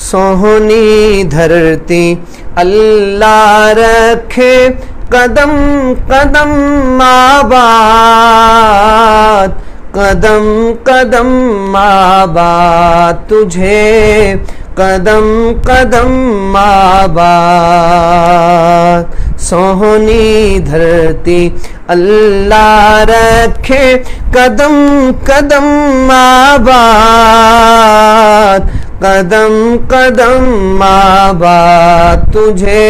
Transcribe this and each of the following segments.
सोहनी धरती अल्लाह रखे कदम कदम आबाद, कदम कदम आबाद तुझे कदम कदम आबाद। सोहनी धरती अल्लाह रखे कदम कदम आबाद, कदम कदम आबाद तुझे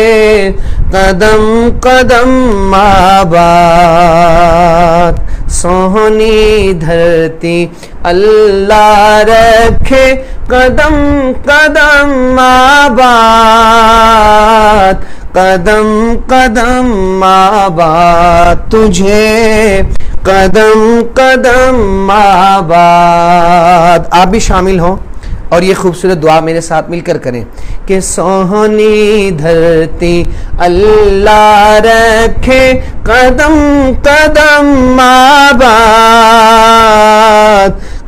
कदम कदम आबाद। सोहनी धरती अल्लाह रखे कदम कदम आबाद, कदम कदम आबाद तुझे कदम कदम आबाद। आप भी शामिल हो और ये खूबसूरत दुआ मेरे साथ मिलकर करें कि सोहनी धरती अल्लाह रखे कदम कदम आबाद,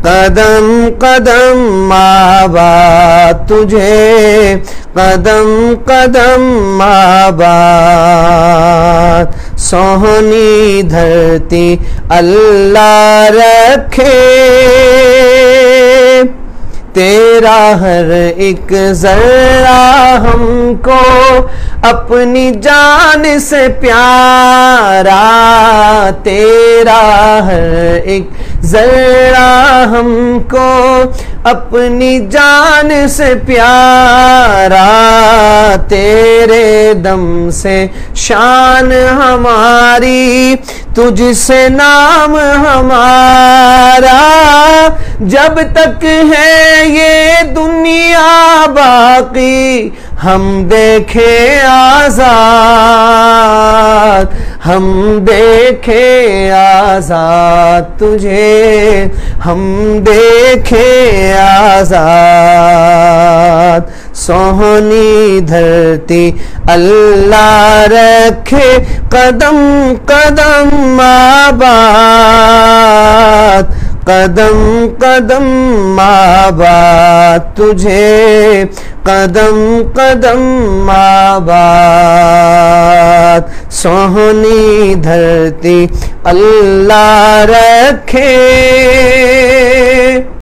कदम कदम आबाद तुझे कदम कदम आबाद। सोहनी धरती अल्लाह रखे तेरा हर एक जर्रा हमको अपनी जान से प्यारा, तेरा हर एक जर्रा हमको अपनी जान से प्यारा। तेरे दम से शान हमारी, तुझसे नाम हमारा। जब तक है ये दुनिया बाकी हम देखे आजाद, हम देखे आजाद तुझे हम देखे आजाद। सोहनी धरती अल्लाह रखे कदम कदम आबाद, कदम कदम आबाद तुझे कदम कदम आबाद। सोहनी धरती अल्लाह रखे।